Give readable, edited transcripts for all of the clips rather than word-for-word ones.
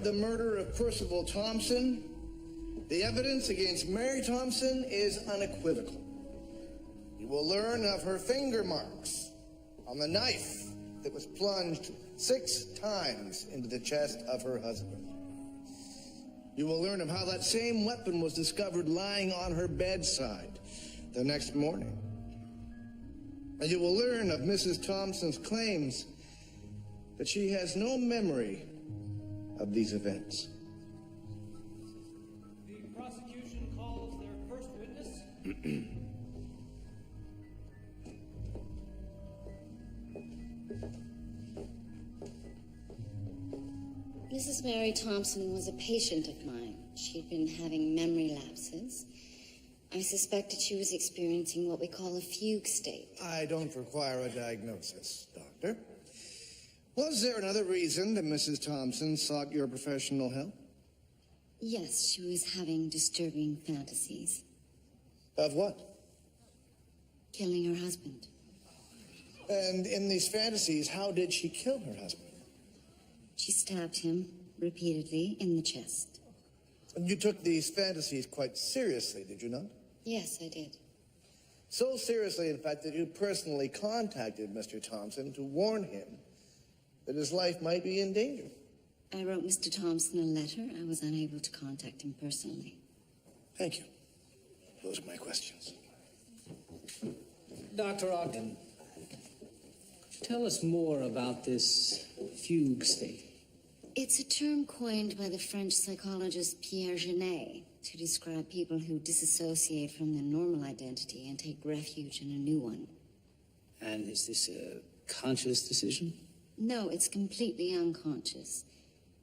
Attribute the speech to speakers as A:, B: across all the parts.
A: the murder of Percival Thompson, the evidence against Mary Thompson is unequivocal. You will learn of her finger marks on the knife that was plunged 6 times into the chest of her husband. You will learn of how that same weapon was discovered lying on her bedside the next morning. And you will learn of Mrs. Thompson's claims that she has no memory of these events.
B: The prosecution calls their first witness.
C: Mrs. Mary Thompson was a patient of mine. She'd been having memory lapses. I suspected she was experiencing what we call a fugue state.
A: I don't require a diagnosis, Doctor. Was there another reason that Mrs. Thompson sought your professional help?
C: Yes, she was having disturbing fantasies.
A: Of what?
C: Killing her husband.
A: And in these fantasies, how did she kill her husband?
C: She stabbed him repeatedly in the chest.
A: And you took these fantasies quite seriously, did you not?
C: Yes, I did.
A: So seriously, in fact, that you personally contacted Mr. Thompson to warn him that his life might be in danger.
C: I wrote Mr. Thompson a letter. I was unable to contact him personally.
A: Thank you. Those are my questions.
B: Dr. Ogden, tell us more about this fugue state.
C: It's a term coined by the French psychologist Pierre Genet to describe people who disassociate from their normal identity and take refuge in a new one.
B: And is this a conscious decision?
C: No, it's completely unconscious.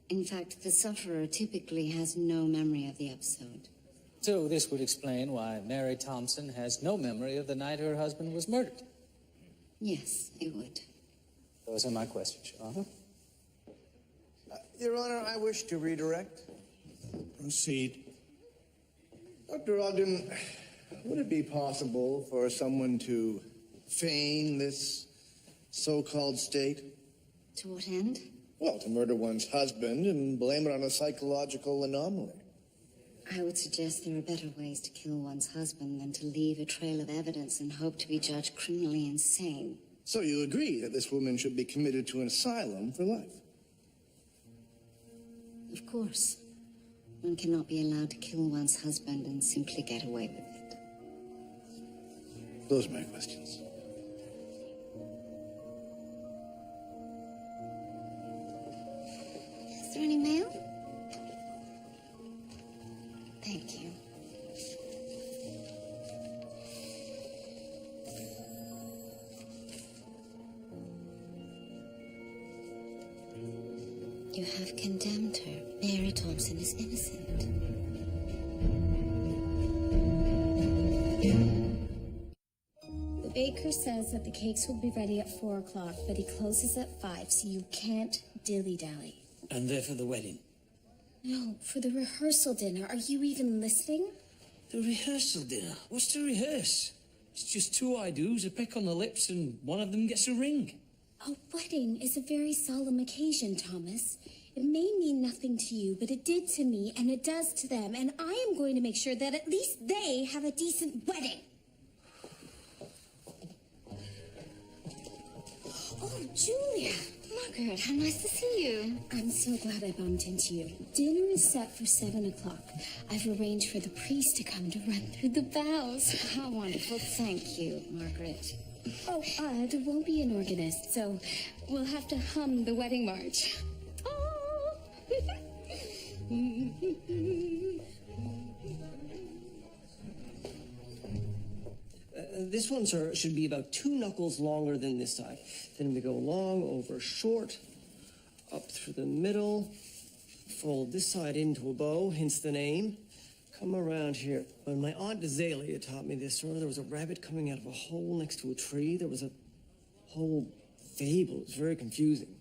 C: In fact, the sufferer typically has no memory of the episode.
B: So this would explain why Mary Thompson has no memory of the night her husband was murdered.
C: Yes, it would.
B: Those are my questions, Your Honor.
A: Your Honor, I wish to redirect.
D: Proceed.
A: Dr. Ogden, would it be possible for someone to feign this so-called state?
C: To what end?
A: Well, to murder one's husband and blame it on a psychological anomaly.
C: I would suggest there are better ways to kill one's husband than to leave a trail of evidence and hope to be judged criminally insane.
A: So you agree that this woman should be committed to an asylum for life?
C: Of course. One cannot be allowed to kill one's husband and simply get away with it.
A: Those are my questions.
C: Is there any mail? Thank you. You have condemned her. Mary Thompson is innocent.
E: The baker says that the cakes will be ready at 4 o'clock, but he closes at 5, so you can't dilly-dally.
D: And they're for the wedding.
E: No, for the rehearsal dinner. Are you even listening?
D: The rehearsal dinner? What's to rehearse? It's just 2 I-do's, a peck on the lips, and one of them gets a ring.
E: A wedding is a very solemn occasion, Thomas. It may mean nothing to you, but it did to me, and it does to them, and I am going to make sure that at least they have a decent wedding. Oh, Julia!
C: Margaret, how nice to see you.
E: I'm so glad I bumped into you. Dinner is set for 7 o'clock. I've arranged for the priest to come to run through the vows.
C: How wonderful. Thank you, Margaret.
E: Oh, there won't be an organist, so we'll have to hum the wedding march. Oh.
F: This one, sir, should be about 2 knuckles longer than this side. Then we go long over short, up through the middle, fold this side into a bow, hence the name. Come around here. When my Aunt Azalea taught me this, sir, there was a rabbit coming out of a hole next to a tree. There was a whole fable. It was very confusing.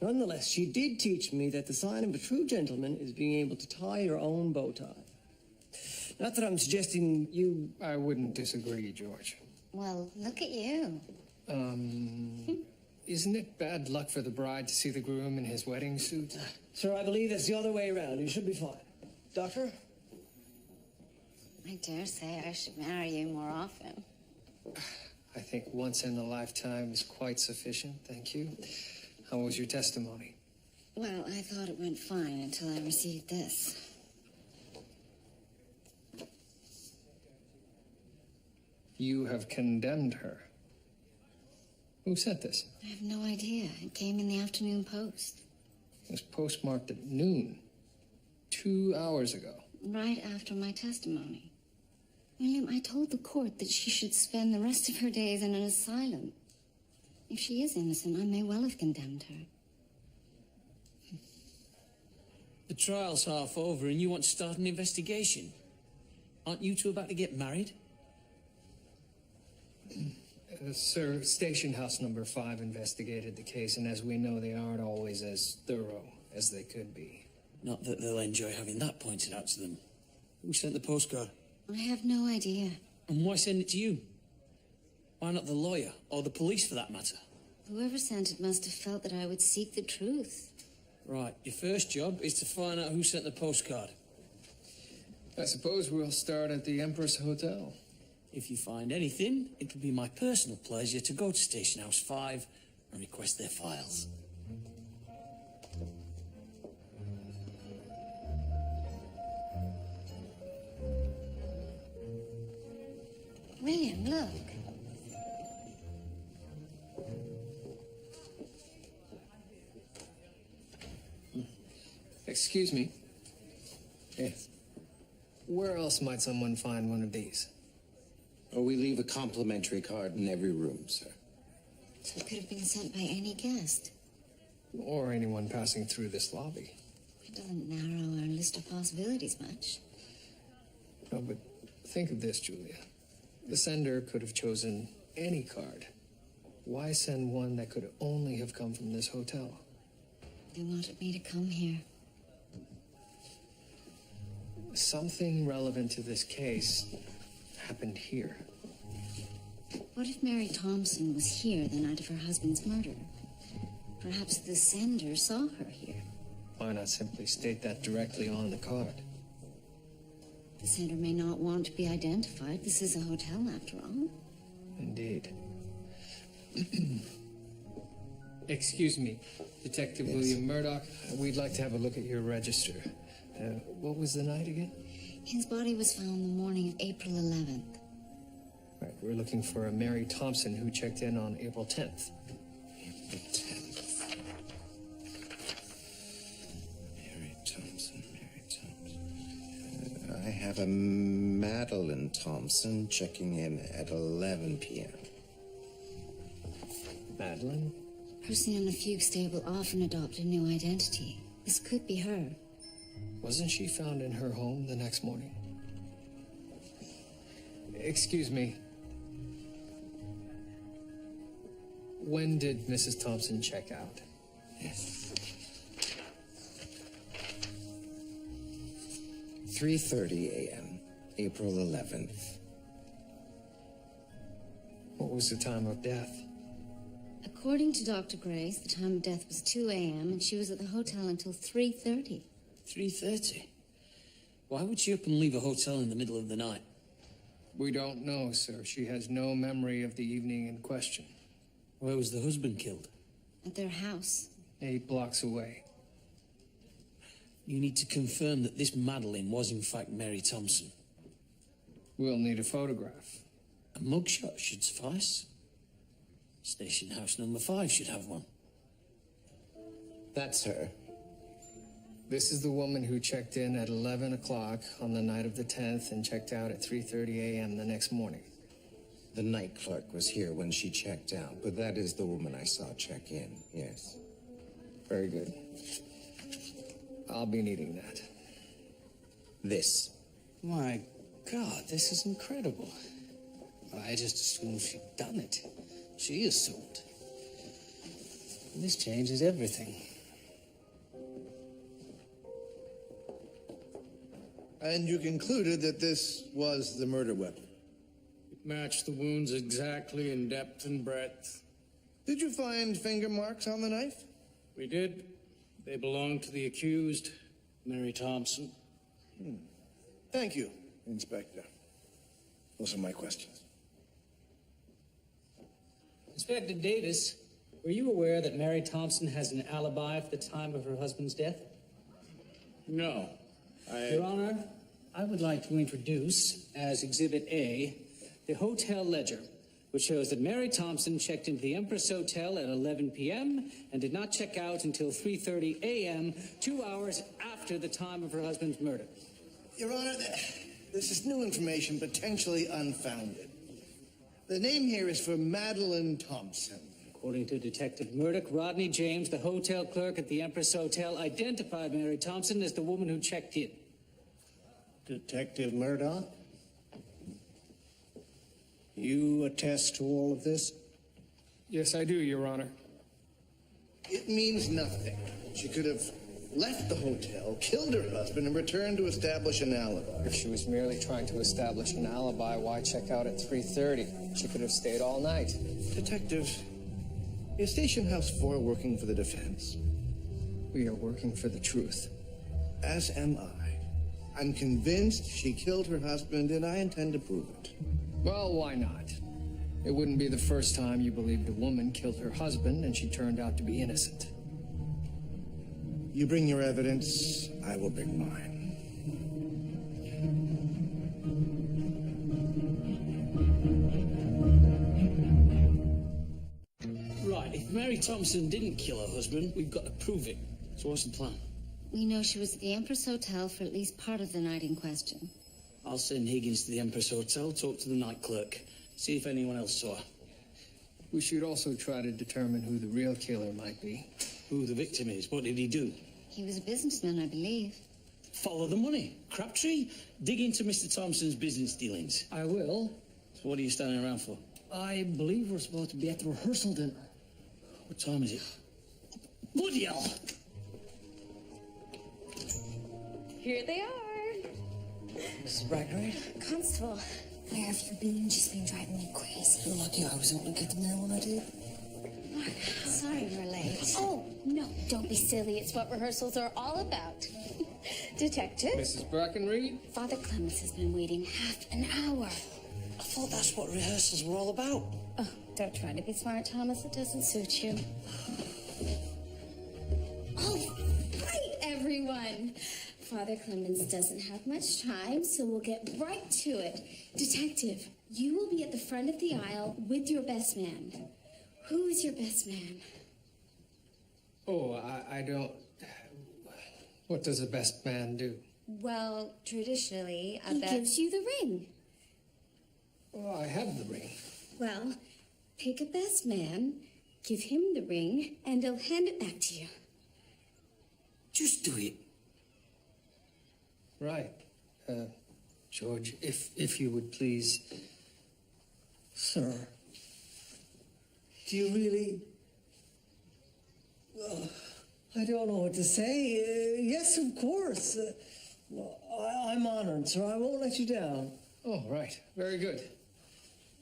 F: Nonetheless, she did teach me that the sign of a true gentleman is being able to tie your own bow tie. Not that I'm suggesting you...
B: I wouldn't disagree, George.
C: Well, look at you.
B: Isn't it bad luck for the bride to see the groom in his wedding suit?
F: Sir, I believe it's the other way around. You should be fine. Doctor?
C: I dare say I should marry you more often.
B: I think once in a lifetime is quite sufficient, thank you. How was your testimony?
C: Well, I thought it went fine until I received this.
B: You have condemned her. Who sent this?
C: I have no idea. It came in the afternoon post.
B: It was postmarked at noon, 2 hours ago.
C: Right after my testimony. William, I told the court that she should spend the rest of her days in an asylum. If she is innocent, I may well have condemned her.
D: The trial's half over and you want to start an investigation. Aren't you two about to get married?
B: Sir, Station House number 5 investigated the case, and as we know, they aren't always as thorough as they could be.
D: Not that they'll enjoy having that pointed out to them. Who sent the postcard?
C: I have no idea.
D: And why send it to you? Why not the lawyer, or the police for that matter?
C: Whoever sent it must have felt that I would seek the truth.
D: Right, your first job is to find out who sent the postcard.
B: I suppose we'll start at the Empress Hotel.
D: If you find anything, it'll be my personal pleasure to go to Station House 5 and request their files.
C: William, look.
B: Excuse me. Yes. Where else might someone find one of these?
G: Or we leave a complimentary card in every room, sir.
C: So it could have been sent by any guest.
B: Or anyone passing through this lobby.
C: It doesn't narrow our list of possibilities much.
B: No, but think of this, Julia. The sender could have chosen any card. Why send one that could only have come from this hotel?
C: They wanted me to come here.
B: Something relevant to this case happened here.
C: What if Mary Thompson was here the night of her husband's murder? Perhaps the sender saw her here.
B: Why not simply state that directly on the card?
C: The sender may not want to be identified. This is a hotel, after all.
B: Indeed. Excuse me, Detective William Murdoch. We'd like to have a look at your register. What was the night again?
C: His body was found the morning of April 11th.
B: Right, we're looking for a Mary Thompson who checked in on April 10th.
G: April 10th. Mary Thompson. I have a Madeline Thompson checking in at 11 p.m.
B: Madeline?
C: A person in a fugue state will often adopt a new identity. This could be her.
B: Wasn't she found in her home the next morning? Excuse me. When did Mrs. Thompson check out?
G: Yes. 3:30 a.m., April 11th.
B: What was the time of death?
C: According to Dr. Grace, the time of death was 2 a.m. and she was at the hotel until 3:30.
D: 3:30? Why would she up and leave a hotel in the middle of the night?
B: We don't know, sir. She has no memory of the evening in question.
D: Where was the husband killed?
C: At their house.
B: 8 blocks away.
D: You need to confirm that this Madeline was in fact Mary Thompson.
B: We'll need a photograph.
D: A mugshot should suffice. Station House number 5 should have one.
G: That's her.
B: This is the woman who checked in at 11 o'clock on the night of the 10th and checked out at 3:30 a.m. the next morning.
G: The night clerk was here when she checked out, but that is the woman I saw check in, yes.
B: Very good. I'll be needing that.
G: This.
H: My God, this is incredible. I just assumed she'd done it. She assumed. This changes everything.
A: And you concluded that this was the murder weapon?
I: Matched the wounds exactly in depth and breadth.
A: Did you find finger marks on the knife?
D: We did. They belong to the accused, Mary Thompson.
A: Thank you, Inspector. Those are my questions.
H: Inspector Davis, were you aware that Mary Thompson has an alibi for the time of her husband's death?
D: No.
H: Your Honor, I would like to introduce, as Exhibit A, the hotel ledger, which shows that Mary Thompson checked into the Empress Hotel at 11 p.m. and did not check out until 3:30 a.m., 2 hours after the time of her husband's murder.
A: Your Honor, this is new information, potentially unfounded. The name here is for Madeline Thompson.
H: According to Detective Murdoch, Rodney James, the hotel clerk at the Empress Hotel, identified Mary Thompson as the woman who checked in.
I: Detective Murdoch? You attest to all of this?
B: Yes, I do, Your Honor.
A: It means nothing. She could have left the hotel, killed her husband, and returned to establish an alibi.
B: If she was merely trying to establish an alibi, why check out at 3:30? She could have stayed all night.
A: Detective, is Station House 4 working for the defense?
B: We are working for the truth.
A: As am I. I'm convinced she killed her husband, and I intend to prove it.
B: Well, why not? It wouldn't be the first time you believed a woman killed her husband and she turned out to be innocent.
A: You bring your evidence, I will bring mine.
D: Right, if Mary Thompson didn't kill her husband, we've got to prove it. So what's the plan?
C: We know she was at the Empress Hotel for at least part of the night in question.
D: I'll send Higgins to the Empress Hotel, talk to the night clerk, see if anyone else saw her.
B: We should also try to determine who the real killer might be.
D: Who the victim is, what did he do?
C: He was a businessman, I believe.
D: Follow the money. Crabtree, dig into Mr. Thompson's business dealings.
F: I will.
D: So what are you standing around for?
F: I believe we're supposed to be at the rehearsal dinner.
D: What time is it? Bloody hell!
E: Here they are.
F: Mrs. Brackenridge?
E: Constable, where have you been? She's been driving me crazy.
F: You're lucky I was able to get the mail when I did.
C: Sorry we're late.
E: Oh, no, don't be silly. It's what rehearsals are all about. Detective?
B: Mrs. Brackenreed?
E: Father Clemens has been waiting half an hour.
F: I thought that's what rehearsals were all about.
E: Oh, don't try to be smart, Thomas. It doesn't suit you. Oh, right, everyone. Father Clemens doesn't have much time, so we'll get right to it. Detective, you will be at the front of the aisle with your best man. Who is your best man?
B: Oh, I don't... What does a best man do?
E: Well, traditionally, he gives you the ring.
B: Oh, I have the ring.
E: Well, pick a best man, give him the ring, and he'll hand it back to you.
D: Just do it.
B: Right. George, if you would please...
F: Sir, do you really... I don't know what to say. Yes, of course. I'm honored, sir. I won't let you down.
B: Oh, right. Very good.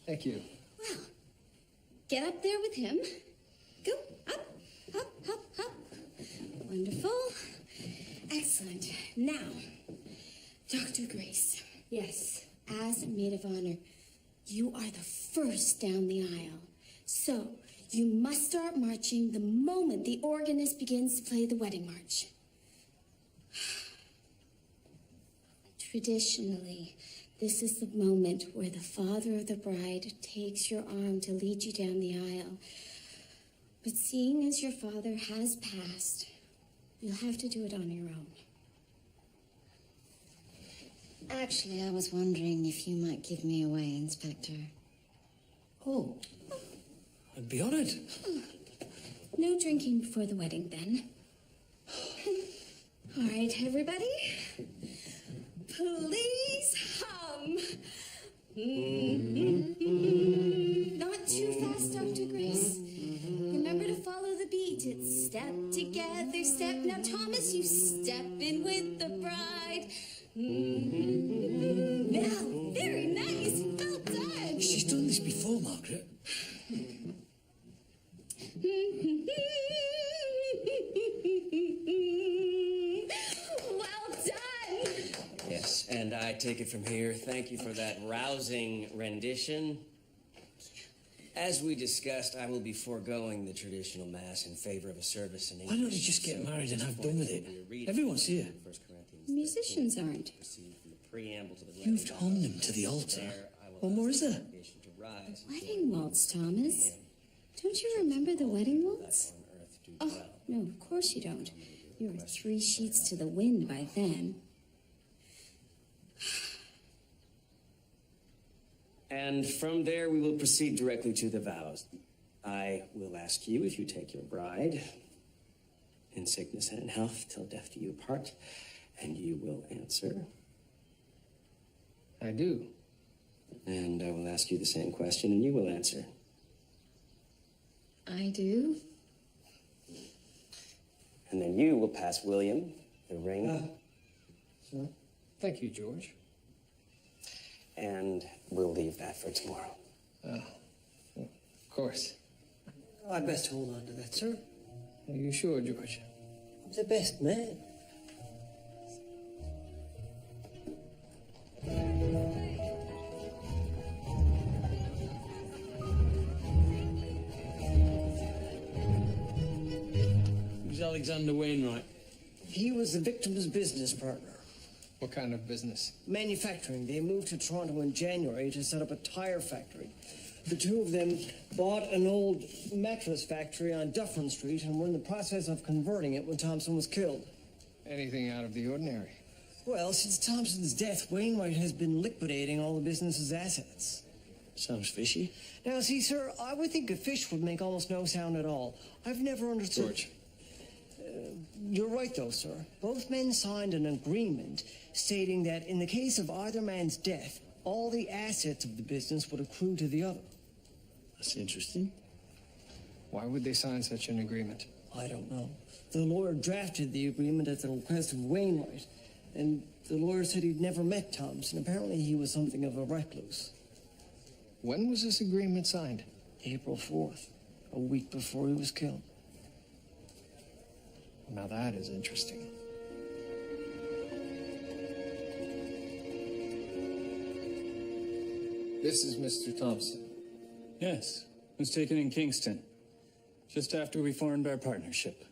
B: Thank you.
E: Well, get up there with him. Go up, up, up, up. Wonderful. Excellent. Now, Dr. Grace. Yes, as maid of honor, you are the first down the aisle. So, you must start marching the moment the organist begins to play the wedding march. Traditionally, this is the moment where the father of the bride takes your arm to lead you down the aisle. But seeing as your father has passed, you'll have to do it on your own.
C: Actually, I was wondering if you might give me away, Inspector.
F: Oh,
D: I'd be honored.
E: No drinking before the wedding, then. All right, everybody. Please hum. Not too fast, Dr. Grace. Remember to follow the beat. It's step together, step. Now, Thomas, you step in with the bride. Now, very nice. Well done.
D: She's done this before, Margaret.
J: take it from here. Thank you for that rousing rendition. As we discussed, I will be foregoing the traditional mass in favor of a service in English.
D: Why don't you just get married and have done with it? Everyone's here.
E: Musicians aren't.
D: You've hung them to the altar. What more is there?
E: Wedding waltz, Thomas. Don't you remember the wedding waltz? Oh, no, of course you don't. You were 3 sheets to the wind by then.
J: And from there, we will proceed directly to the vows. I will ask you if you take your bride in sickness and in health till death do you part, and you will answer.
B: I do.
J: And I will ask you the same question, and you will answer.
E: I do.
J: And then you will pass William the ring.
B: Sir? Thank you, George.
J: And we'll leave that for tomorrow.
B: Of course.
F: I'd best hold on to that, sir.
B: Are you sure, George?
F: I'm the best man.
D: Who's Alexander Wainwright?
F: He was the victim's business partner.
B: What kind of business?
F: Manufacturing. They moved to Toronto in January to set up a tire factory. The two of them bought an old mattress factory on Dufferin Street and were in the process of converting it when Thompson was killed.
B: Anything out of the ordinary?
F: Well, since Thompson's death, Wainwright has been liquidating all the business's assets.
D: Sounds fishy.
F: Now, see, sir, I would think a fish would make almost no sound at all. I've never understood...
B: George.
F: You're right, though, sir. Both men signed an agreement stating that in the case of either man's death, all the assets of the business would accrue to the other.
D: That's interesting.
B: Why would they sign such an agreement?
F: I don't know. The lawyer drafted the agreement at the request of Wainwright, and the lawyer said he'd never met Thompson. Apparently he was something of a recluse.
B: When was this agreement signed?
F: April 4th, a week before he was killed.
B: Now that is interesting. This is Mr. Thompson.
K: Yes, it was taken in Kingston, just after we formed our partnership.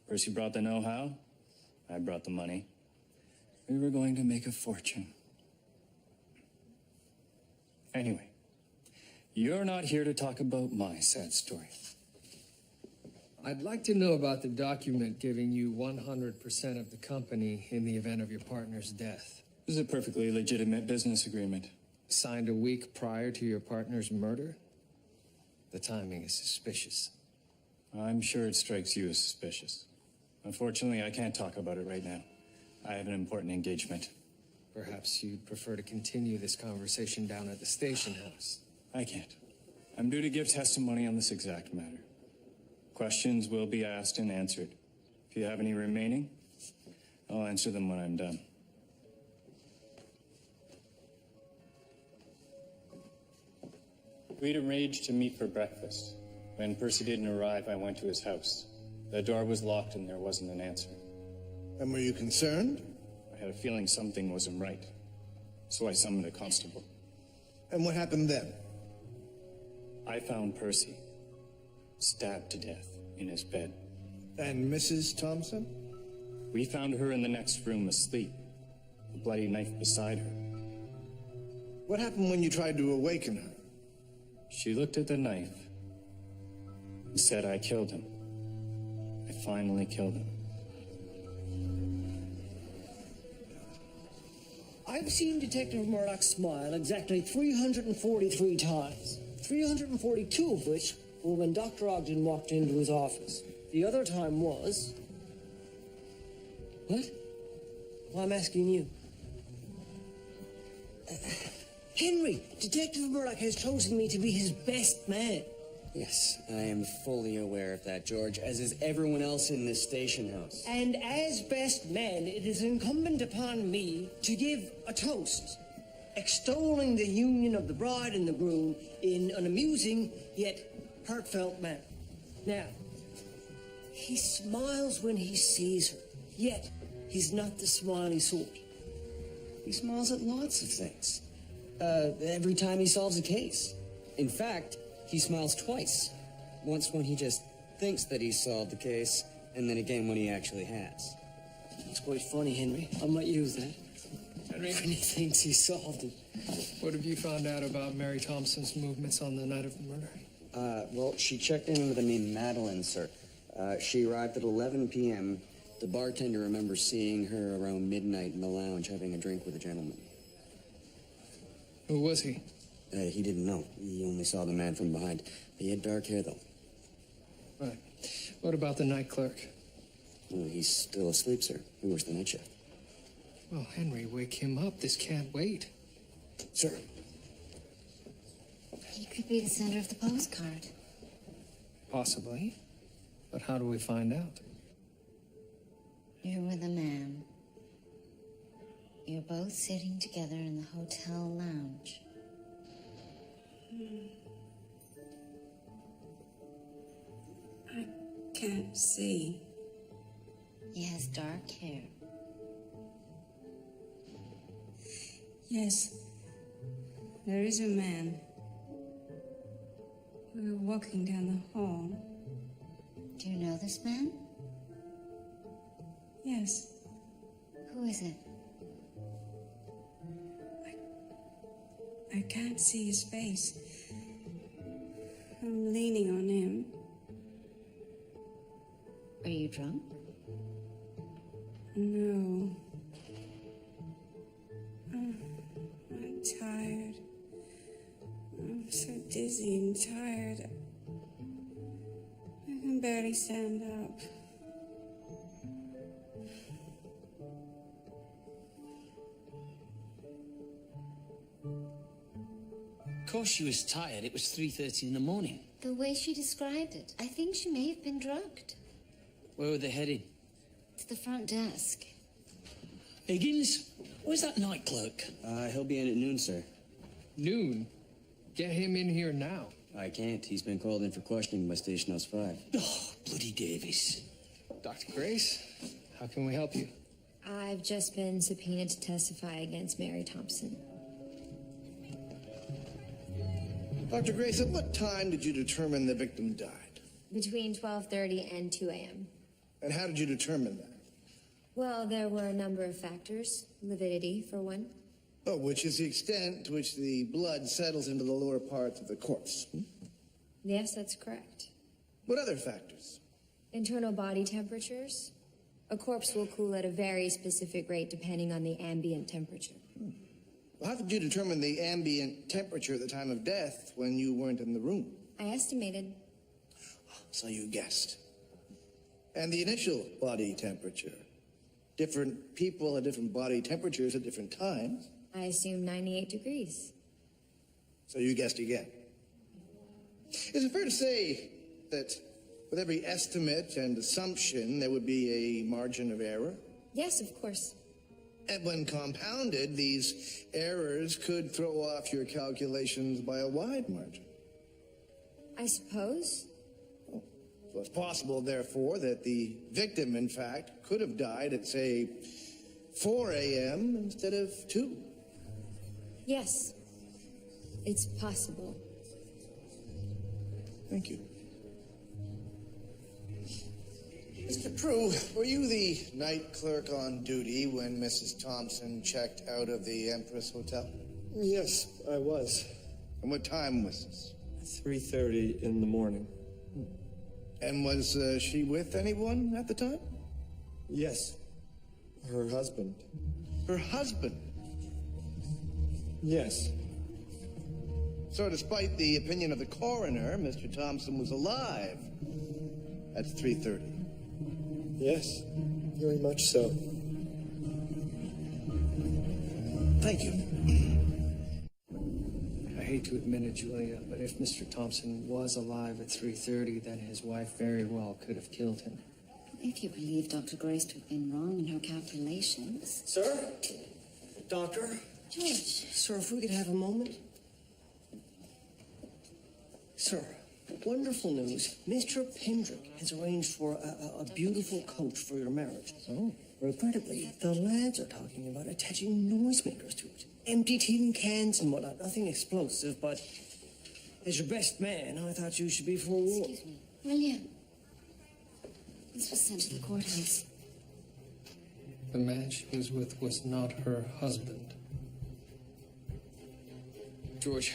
K: Percy brought the know-how, I brought the money. We were going to make a fortune. Anyway, you're not here to talk about my sad story.
B: I'd like to know about the document giving you 100% of the company in the event of your partner's death.
K: This is a perfectly legitimate business agreement.
B: Signed a week prior to your partner's murder? The timing is suspicious.
K: I'm sure it strikes you as suspicious. Unfortunately, I can't talk about it right now. I have an important engagement.
B: Perhaps you'd prefer to continue this conversation down at the station house.
K: I can't. I'm due to give testimony on this exact matter. Questions will be asked and answered. If you have any remaining, I'll answer them when I'm done. We'd arranged to meet for breakfast. When Percy didn't arrive, I went to his house. The door was locked and there wasn't an answer.
A: And were you concerned?
K: I had a feeling something wasn't right, so I summoned a constable.
A: And what happened then?
K: I found Percy, stabbed to death in his bed.
A: And Mrs. Thompson?
K: We found her in the next room asleep, a bloody knife beside her.
A: What happened when you tried to awaken her?
K: She looked at the knife and said, "I killed him. I finally killed him."
F: I've seen Detective Murdoch smile exactly 343 times, 342 of which were when Dr. Ogden walked into his office. The other time was... What? Well, I'm asking you. Henry, Detective Murdoch has chosen me to be his best man.
J: Yes, I am fully aware of that, George, as is everyone else in this station house.
F: And as best man, it is incumbent upon me to give a toast, extolling the union of the bride and the groom in an amusing yet heartfelt manner. Now, he smiles when he sees her, yet he's not the smiley sort.
J: He smiles at lots of things. Every time he solves a case. In fact, he smiles twice. Once when he just thinks that he's solved the case, and then again when he actually has.
F: It's quite funny, Henry. I might use that.
B: Henry,
F: When he thinks he solved it.
B: what have you found out about Mary Thompson's movements on the night of the murder?
J: Well, she checked in under the name Madeline, sir. She arrived at 11 p.m. The bartender remembers seeing her around midnight in the lounge having a drink with a gentleman.
B: Who was he?
J: He didn't know. He only saw the man from behind. He had dark hair, though.
B: Right. What about the night clerk?
J: Well, he's still asleep, sir. He works the night shift.
B: Well, Henry, wake him up. This can't wait.
J: Sir.
C: He could be the sender of the postcard.
B: Possibly. But how do we find out?
C: You're with a man. You're both sitting together in the hotel lounge.
E: I can't see.
C: He has dark hair.
E: Yes, there is a man. We were walking down the hall.
C: Do you know this man?
E: Yes,
C: Who is it?
E: I can't see his face. I'm leaning on him.
C: Are you drunk?
E: No. I'm tired. I'm so dizzy and tired. I can barely stand up.
D: Of course she was tired. It was 3:30 in the morning.
C: The way she described it, I think she may have been drugged.
D: Where were they headed?
C: To the front desk.
D: Higgins? Where's that night clerk?
J: He'll be in at noon, sir.
B: Noon? Get him in here now.
J: I can't. He's been called in for questioning by Station House 5.
D: Oh, bloody Davis.
B: Dr. Grace, how can we help you?
L: I've just been subpoenaed to testify against Mary Thompson.
A: Dr. Grace, at what time did you determine the victim died?
L: Between 12:30 and 2 a.m.
A: And how did you determine that?
L: Well, there were a number of factors. Lividity, for one.
A: Oh, which is the extent to which the blood settles into the lower parts of the corpse.
L: Yes, that's correct.
A: What other factors?
L: Internal body temperatures. A corpse will cool at a very specific rate depending on the ambient temperature.
A: How did you determine the ambient temperature at the time of death when you weren't in the room?
L: I estimated.
A: So you guessed. And the initial body temperature? Different people had different body temperatures at different times.
L: I assumed 98 degrees.
A: So you guessed again. Is it fair to say that with every estimate and assumption there would be a margin of error?
L: Yes, of course.
A: And when compounded, these errors could throw off your calculations by a wide margin.
L: I suppose.
A: So it's possible, therefore, that the victim, in fact, could have died at, say, 4 a.m. instead of 2.
L: Yes, it's possible.
A: Thank you. Mr. Prue, were you the night clerk on duty when Mrs. Thompson checked out of the Empress Hotel?
M: Yes, I was.
A: And what time was this?
M: 3:30 in the morning.
A: And was she with anyone at the time?
M: Yes. Her husband.
A: Her husband?
M: Yes.
A: So despite the opinion of the coroner, Mr. Thompson was alive at 3:30.
M: Yes, very much so.
A: Thank you.
B: I hate to admit it, Julia, but if Mr. Thompson was alive at 3:30, then his wife very well could have killed him.
C: If you believe Dr. Grace to have been wrong in her calculations.
F: Sir? Doctor?
C: George.
F: Sir, if we could have a moment. Sir, wonderful news. Mr. Pendrick has arranged for a beautiful coach for your marriage.
B: Oh.
F: Regrettably, the lads are talking about attaching noisemakers to it. Empty tin cans and whatnot. Nothing explosive, but as your best man, I thought you should be forewarned.
C: Excuse me. William. This was sent to the courthouse.
B: The man she was with was not her husband. George,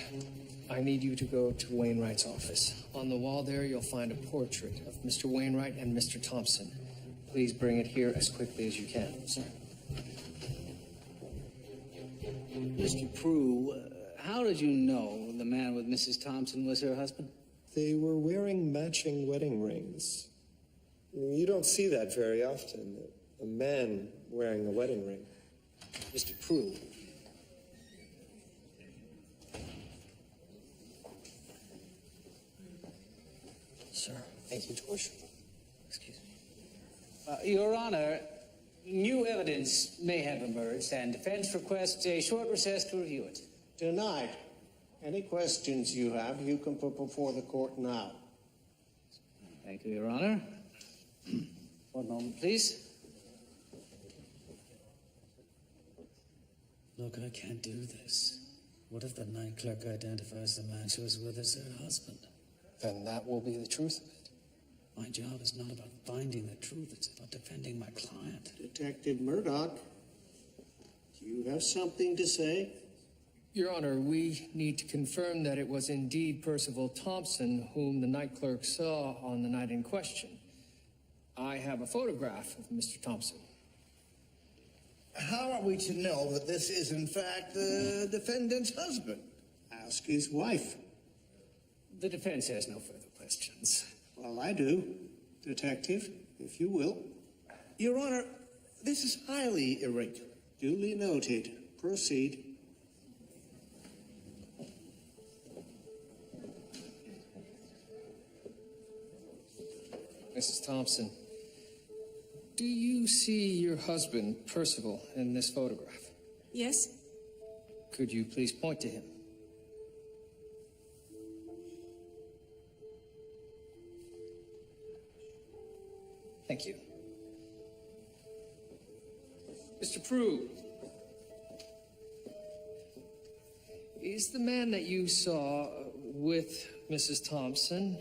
B: I need you to go to Wainwright's office. On the wall there, you'll find a portrait of Mr. Wainwright and Mr. Thompson. Please bring it here as quickly as you can.
F: Sir.
H: Mr. Prue, how did you know the man with Mrs. Thompson was her husband?
M: They were wearing matching wedding rings. You don't see that very often. A man wearing a wedding ring.
H: Mr. Prue.
F: Sir. Thank you, George. Excuse me.
H: Your Honor, new evidence may have emerged, and defense requests a short recess to review it.
I: Denied. Any questions you have, you can put before the court now.
H: Thank you, Your Honor. One moment, please.
D: Look, I can't do this. What if the night clerk identifies the man she was with as her husband?
B: Then that will be the truth of it.
D: My job is not about finding the truth, it's about defending my client.
I: Detective Murdoch, do you have something to say?
B: Your Honor, we need to confirm that it was indeed Percival Thompson whom the night clerk saw on the night in question. I have a photograph of Mr. Thompson.
A: How are we to know that this is, in fact, the defendant's husband?
I: Ask his wife.
H: The defense has no further questions.
I: Well, I do. Detective, if you will.
A: Your Honor, this is highly irregular.
I: Duly noted. Proceed.
B: Mrs. Thompson, do you see your husband, Percival, in this photograph?
E: Yes?
B: Could you please point to him? Thank you. Mr. Prue, is the man that you saw with Mrs. Thompson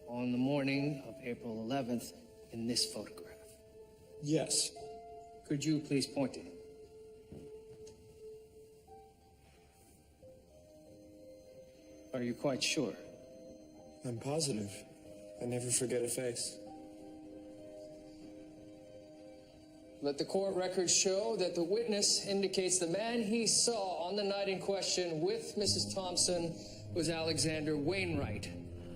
B: on the morning of April 11th in this photograph?
M: Yes.
B: Could you please point to him? Are you quite sure?
M: I'm positive. I never forget a face.
B: Let the court record show that the witness indicates the man he saw on the night in question with Mrs. Thompson was Alexander Wainwright,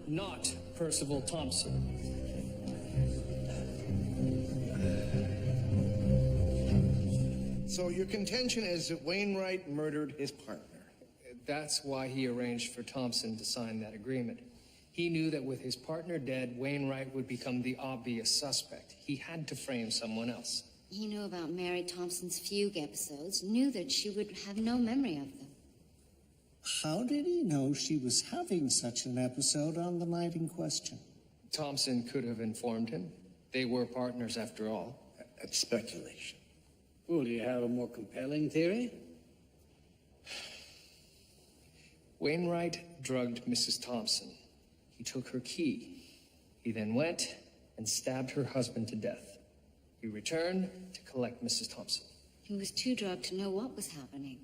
B: not Percival Thompson.
A: So your contention is that Wainwright murdered his partner?
B: That's why he arranged for Thompson to sign that agreement. He knew that with his partner dead, Wainwright would become the obvious suspect. He had to frame someone else.
C: He knew about Mary Thompson's fugue episodes, knew that she would have no memory of them.
I: How did he know she was having such an episode on the night in question?
B: Thompson could have informed him. They were partners after all.
A: That's speculation.
H: Well, do you have a more compelling theory?
B: Wainwright drugged Mrs. Thompson. He took her key. He then went and stabbed her husband to death. He returned to collect Mrs. Thompson.
C: He was too drugged to know what was happening.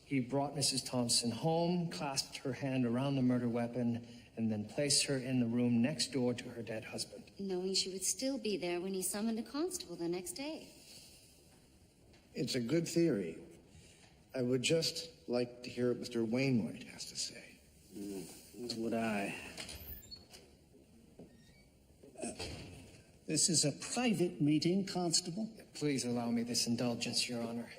B: He brought Mrs. Thompson home, clasped her hand around the murder weapon, and then placed her in the room next door to her dead husband.
C: Knowing she would still be there when he summoned a constable the next day.
A: It's a good theory. I would just like to hear what Mr. Wainwright has to say.
H: As would I.
I: This is a private meeting, Constable.
B: Please allow me this indulgence, Your Honor.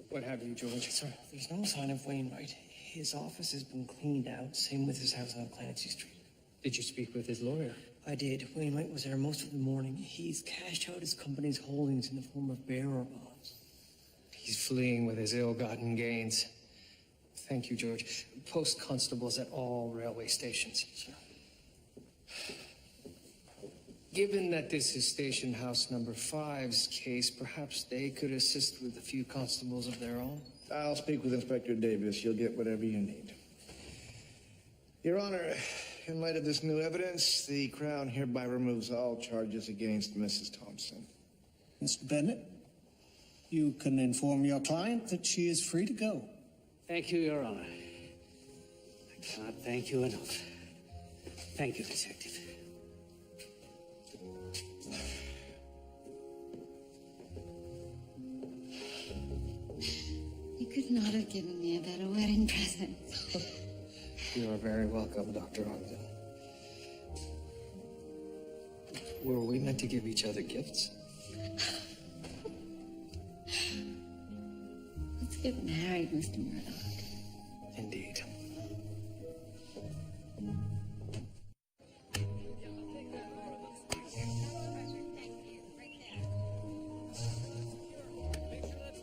B: What have you, George?
F: Sir, there's no sign of Wainwright. His office has been cleaned out, same with his house on Clancy Street.
B: Did you speak with his lawyer?
F: I did. Wainwright was there most of the morning. He's cashed out his company's holdings in the form of bearer bonds.
B: He's fleeing with his ill-gotten gains. Thank you, George. Post constables at all railway stations.
F: Sure.
B: Given that this is station house number 5's case, perhaps they could assist with a few constables of their own?
A: I'll speak with Inspector Davis. You'll get whatever you need. Your Honor, in light of this new evidence, the Crown hereby removes all charges against Mrs. Thompson.
I: Mr. Bennett, you can inform your client that she is free to go.
H: Thank you, Your Honor. I cannot thank you enough. Thank you, Detective.
C: You could not have given me a better wedding present.
B: You are very welcome, Dr. Ogden. Were we meant to give each other gifts?
C: Let's get married, Mr. Murdoch.
B: Indeed.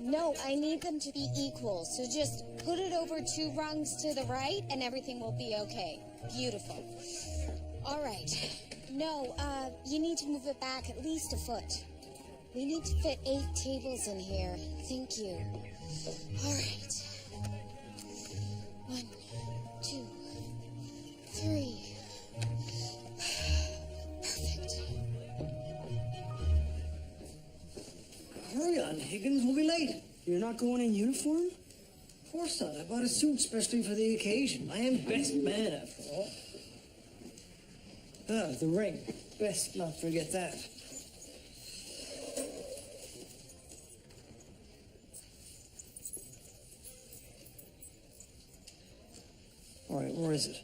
E: No, I need them to be equal. So just put it over 2 rungs to the right and everything will be okay. Beautiful. All right. No, you need to move it back at least a foot. We need to fit 8 tables in here. Thank you. All right. 1, 2, 3. Perfect.
F: Hurry on, Higgins. We'll be late. You're not going in uniform? Of course not. I bought a suit especially for the occasion. I am best man, after all. Ah, the ring. Best not forget that. All right, where is it?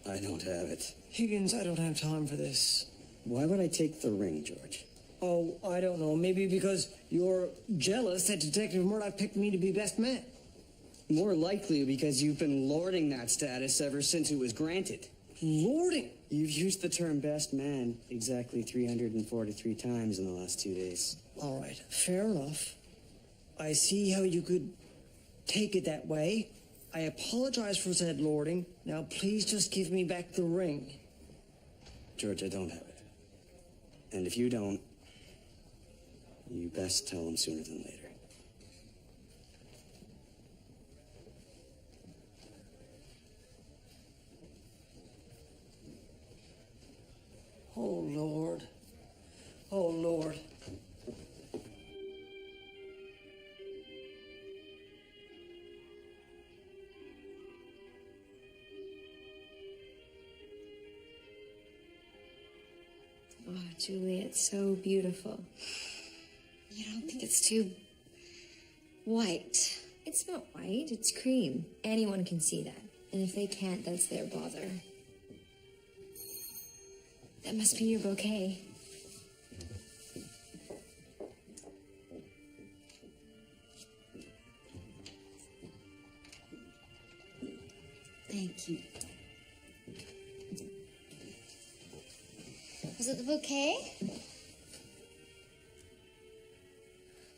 J: I don't have it.
F: Higgins, I don't have time for this.
J: Why would I take the ring, George?
F: Oh, I don't know. Maybe because you're jealous that Detective Murdoch picked me to be best man.
N: More likely because you've been lording that status ever since it was granted.
F: Lording?
N: You've used the term best man exactly 343 times in the last 2 days.
F: All right, fair enough. I see how you could take it that way. I apologize for said lording. Now please just give me back the ring.
N: George, I don't have it. And if you don't, you best tell him sooner than later.
F: Oh, Lord. Oh, Lord.
L: Oh, Julie, it's so beautiful.
C: You don't think it's too white?
L: It's not white, it's cream. Anyone can see that. And if they can't, that's their bother. That must be your bouquet.
C: Thank you. Was it the bouquet?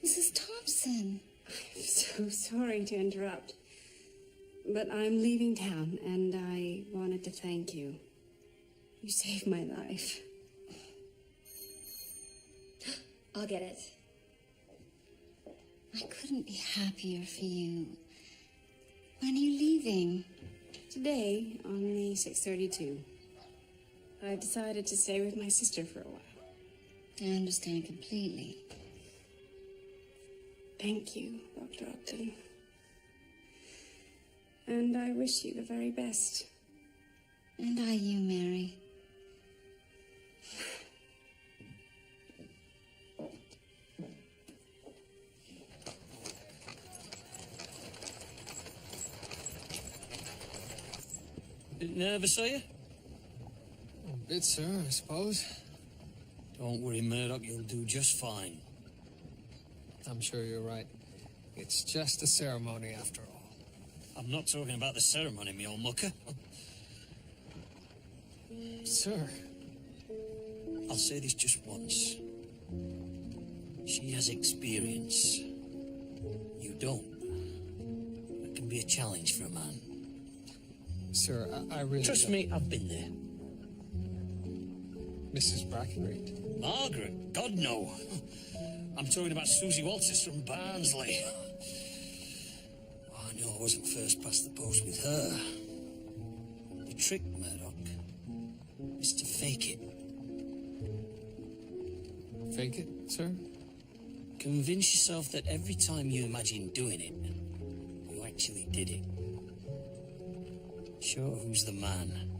C: Mrs. Thompson.
O: I'm so sorry to interrupt, but I'm leaving town, and I wanted to thank you. You saved my life.
L: I'll get it.
C: I couldn't be happier for you. When are you leaving?
O: Today, on the 6:32. I've decided to stay with my sister for a while.
C: I understand completely.
O: Thank you, Dr. Ogden. And I wish you the very best.
C: And I you, Mary.
D: Nervous, are you?
B: A bit, sir, I suppose.
D: Don't worry, Murdoch, you'll do just fine.
B: I'm sure you're right. It's just a ceremony after all.
D: I'm not talking about the ceremony, me old mucker.
B: Sir.
D: I'll say this just once. She has experience. You don't. It can be a challenge for a man.
B: Sir, I really
D: Trust
B: don't.
D: me, I've been there.
P: Mrs. Brackenreed?
D: Margaret? God, no. I'm talking about Susie Walters from Barnsley. I knew I wasn't first past the post with her. The trick, Murdoch, is to fake it.
P: Fake it, sir?
D: Convince yourself that every time you imagine doing it, you actually did it. Show her who's the man.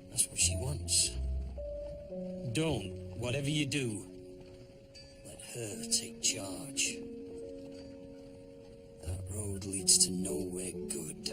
D: That's what she wants. Don't, whatever you do, let her take charge. That road leads to nowhere good.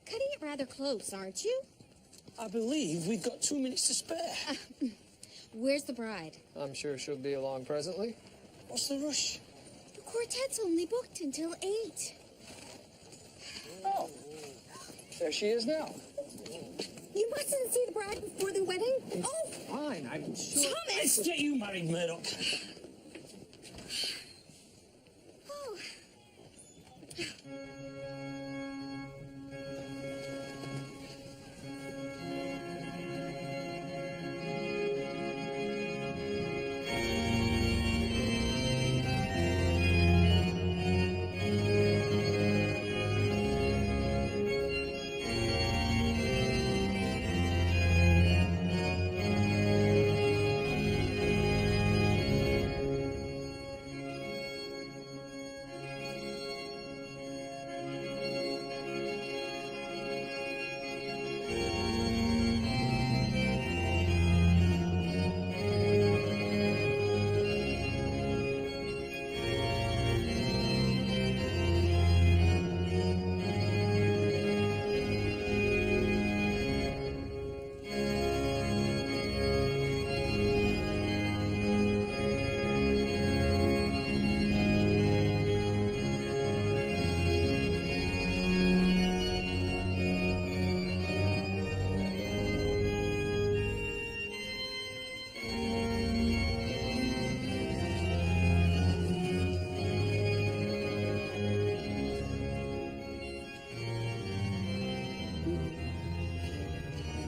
E: Cutting it rather close, aren't you?
D: I believe we've got 2 minutes to spare.
E: Where's the bride?
B: I'm sure she'll be along presently.
D: What's the rush?
E: The quartet's only booked until 8.
B: Oh, there she is now.
E: You mustn't see the bride before the wedding. Oh,
B: Fine, I'm sure.
D: Let's get you married, Murdoch.
E: oh.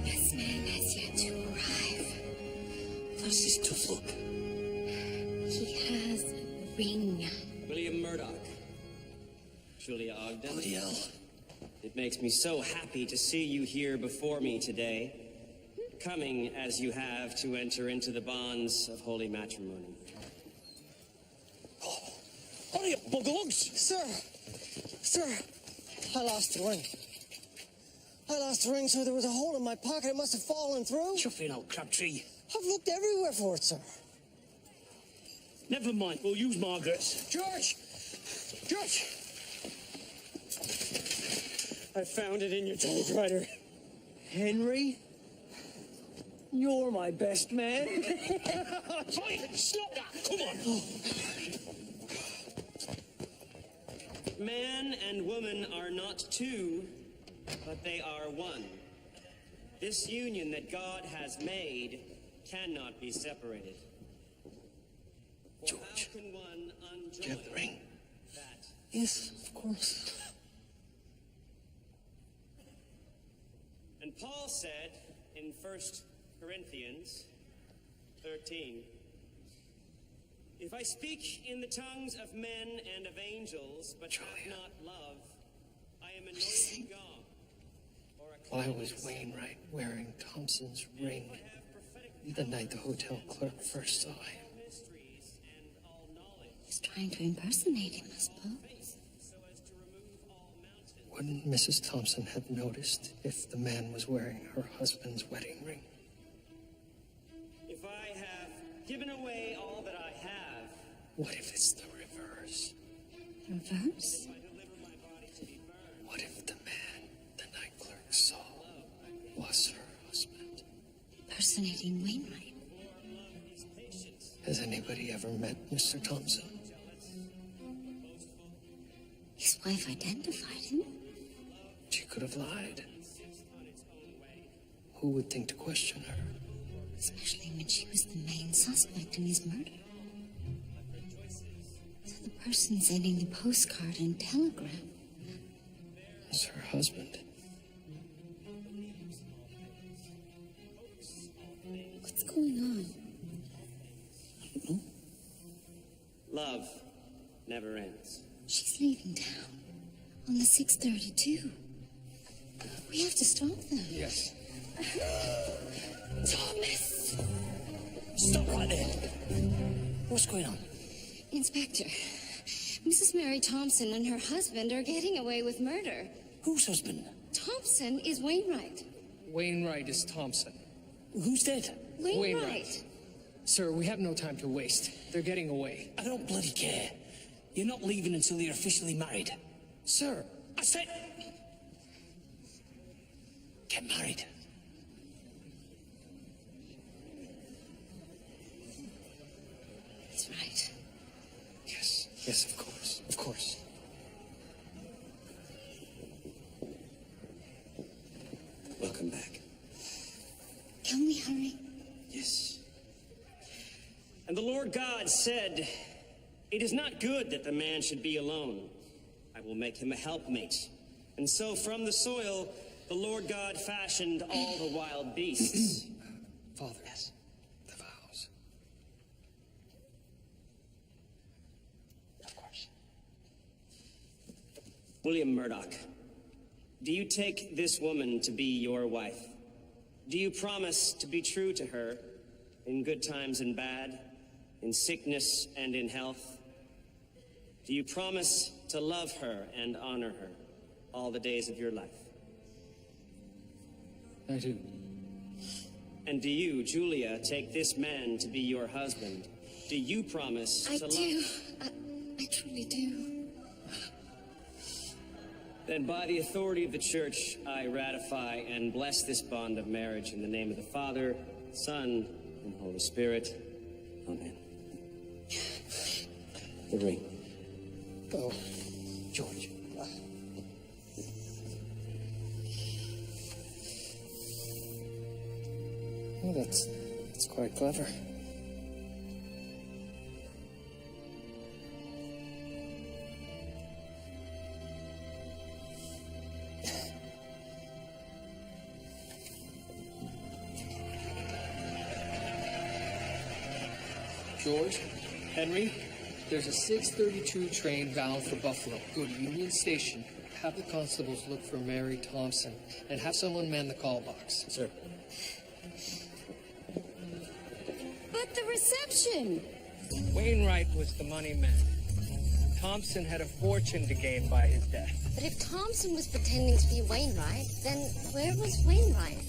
E: This man has yet to arrive.
D: That's his tough look.
E: He has a ring.
J: William Murdoch. Julia Ogden.
D: Bloody hell.
J: It makes me so happy to see you here before me today, coming as you have to enter into the bonds of holy matrimony.
F: Hurry up, buggles! Sir, I lost the ring. I lost the ring, so there was a hole in my pocket. It must have fallen through.
D: Chuffing old Crabtree.
F: I've looked everywhere for it, sir.
D: Never mind, we'll use Margaret's.
F: George! I found it in your typewriter. Henry? You're my best man.
D: Fine, stop that! Come on!
J: Man and woman are not two, but they are one. This union that God has made cannot be separated.
D: George,
J: how can one
D: do you have the ring?
J: That?
F: Yes, of course.
J: And Paul said in 1 Corinthians 13, if I speak in the tongues of men and of angels, but have not love, I am a noisy gong.
F: Why was Wainwright wearing Thompson's ring the night the hotel clerk first saw him?
C: He's trying to impersonate him, I suppose.
F: Wouldn't Mrs. Thompson have noticed if the man was wearing her husband's wedding ring?
J: If I
B: What if it's the reverse?
C: Reverse?
B: What if the man the night clerk saw was her husband?
C: Personating Wainwright.
B: Has anybody ever met Mr. Thompson?
C: His wife identified him.
B: She could have lied. Who would think to question her?
C: Especially when she was the main suspect in his murder. So the person sending the postcard and telegram
B: was her husband.
C: What's going on?
J: Love never ends.
C: She's leaving town on the 6:32. We have to stop them.
B: Yes.
C: Thomas!
D: Stop right there. What's going on?
C: Inspector, Mrs. Mary Thompson and her husband are getting away with murder.
D: Whose husband?
C: Thompson is Wainwright.
B: Wainwright is Thompson.
D: Who's dead?
C: Wainwright.
B: Sir, we have no time to waste. They're getting away.
D: I don't bloody care. You're not leaving until you're officially married.
B: Sir,
D: I said... Get married.
C: He's right.
B: yes. Yes, of course. Of course.
J: Welcome back.
C: Can we hurry?
J: Yes. And the Lord God said, "It is not good that the man should be alone. I will make him a helpmate." And so from the soil, the Lord God fashioned all the wild beasts.
B: Father. Yes. The vows.
J: Of course. William Murdoch, do you take this woman to be your wife? Do you promise to be true to her in good times and bad, in sickness and in health? Do you promise to love her and honor her all the days of your life?
B: I do.
J: And do you, Julia, take this man to be your husband? Do you promise
C: I
J: to
C: do.
J: love...
C: I truly do.
J: Then by the authority of the church, I ratify and bless this bond of marriage in the name of the Father, Son, and Holy Spirit. Amen. The ring.
B: Oh, George. Oh, that's quite clever. George, Henry, there's a 6:32 train bound for Buffalo. Go to Union Station, have the constables look for Mary Thompson, and have someone man the call box.
D: Sir.
C: But the reception!
B: Wainwright was the money man. Thompson had a fortune to gain by his death.
C: But if Thompson was pretending to be Wainwright, then where was Wainwright?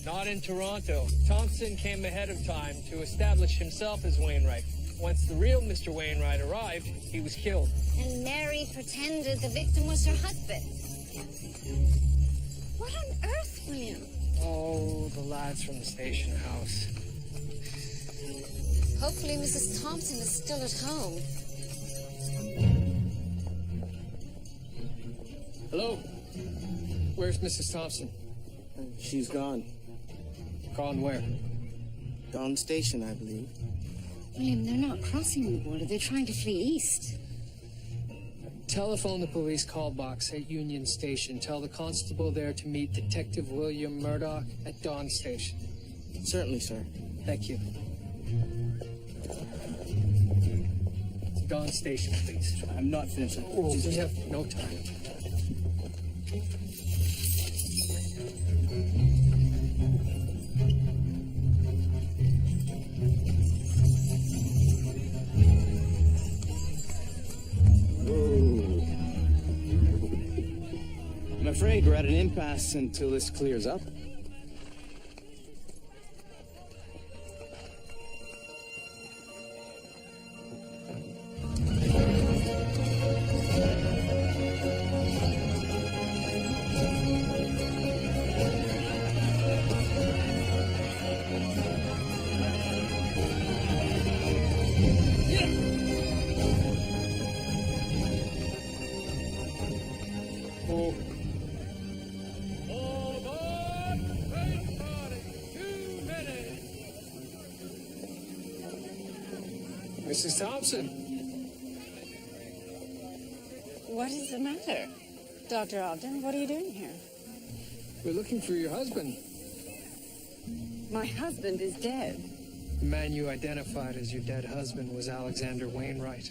B: Not in Toronto. Thompson came ahead of time to establish himself as Wainwright. Once the real Mr. Wainwright arrived, he was killed.
C: And Mary pretended the victim was her husband. What on earth, William?
B: Oh, the lads from the station house.
C: Hopefully Mrs. Thompson is still at home.
B: Hello? Where's Mrs. Thompson?
Q: She's gone.
B: Gone where?
Q: Gone station, I believe.
C: William, they're not crossing the border. They're trying to flee east.
B: Telephone the police call box at Union Station. Tell the constable there to meet Detective William Murdoch at Dawn Station.
Q: Certainly, sir.
B: Thank you. Dawn Station, please.
Q: I'm not finished.
B: Oh, we have no time.
Q: I'm afraid we're at an impasse until this clears up.
B: Oh. Mrs. Thompson.
O: What is the matter? Dr. Ogden, what are you doing here?
B: We're looking for your husband.
O: My husband is dead.
B: The man you identified as your dead husband was Alexander Wainwright.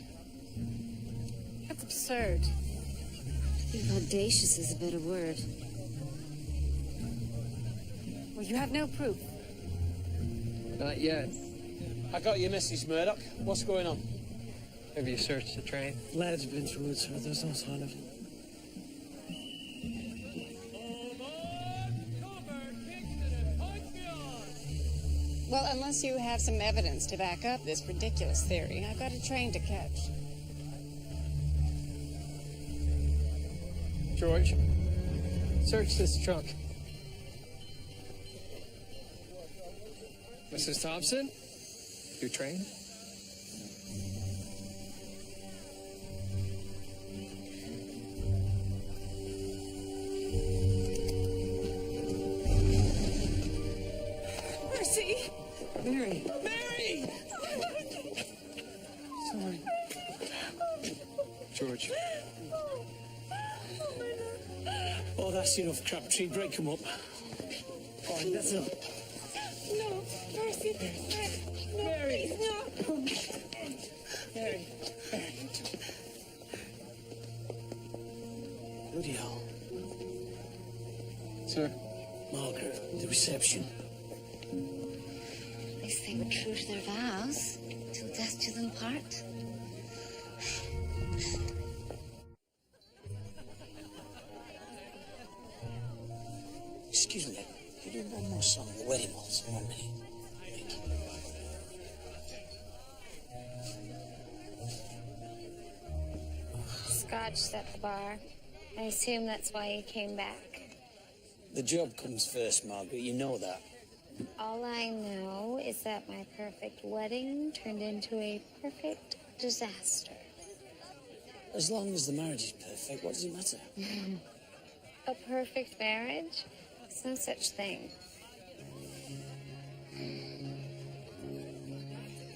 O: That's absurd.
C: I think audacious is a better word.
O: Well, you have no proof.
B: Not yet.
Q: I got your message, Murdoch. What's going on?
B: Have you searched the train?
F: Lad's been through it, sir. There's no sign of him.
O: Well, unless you have some evidence to back up this ridiculous theory, I've got a train to catch.
B: George, search this trunk. Mrs. Thompson, your train?
O: Mercy!
F: Mary!
O: Mary!
F: Sorry.
B: George.
D: Oh, that's enough, Crabtree. Break him up.
F: All right, that's enough.
O: No, Mercy! No,
F: Mary!
O: please, no!
F: Mary!
D: Bloody hell.
B: Sir?
D: Margaret, the reception.
C: At least they were true to their vows. Till death do them part.
D: Excuse me. Could you do one more song of the wedding waltz in 1 minute?
R: Scotch at the bar. I assume that's why you came back.
D: The job comes first, Margaret. You know that.
R: All I know is that my perfect wedding turned into a perfect disaster.
D: As long as the marriage is perfect, what does it matter?
R: A perfect marriage? There's no such thing.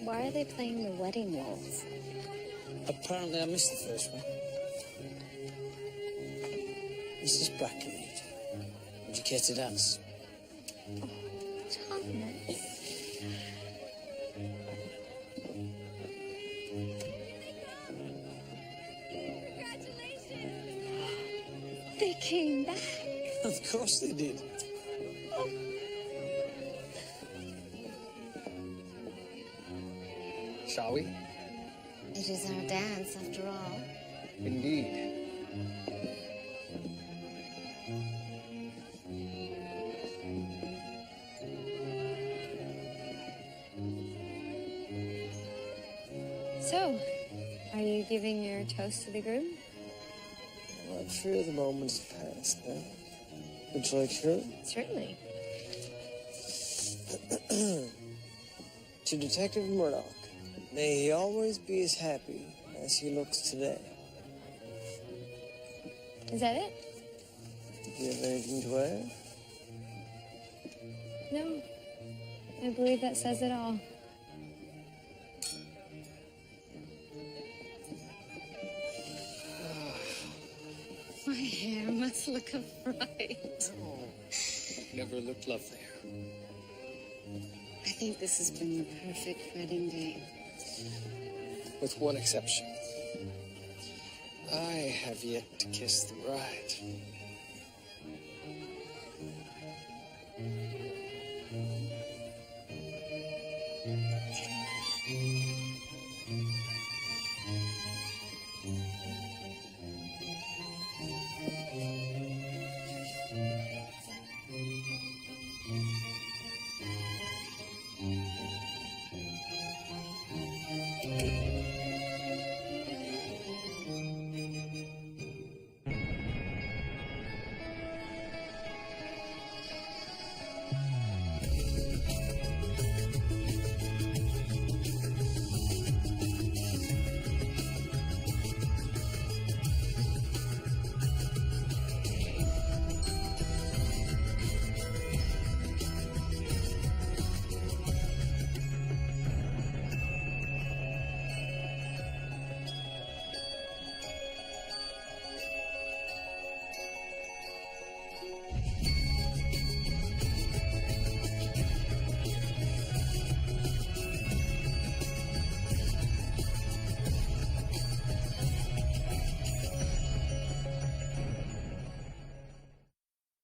R: Why are they playing the wedding waltz?
D: Apparently, I missed the first one. Mrs. Brackenmead, would you care to dance?
R: Thomas. They came back.
D: Of course they did.
B: Shall we?
C: It is our dance, after all.
B: Indeed.
R: So, are you giving your toast to the groom?
F: Well, I'm sure the moment's past now. Would you like to hear it?
R: Certainly.
F: To Detective Murdoch, may he always be as happy as he looks today.
R: Is that it?
F: Do you have anything to add?
R: No. I believe that says it all.
C: My hair must look a fright.
B: Never looked lovelier.
C: I think this has been the perfect wedding day.
B: With one exception. I have yet to kiss the bride.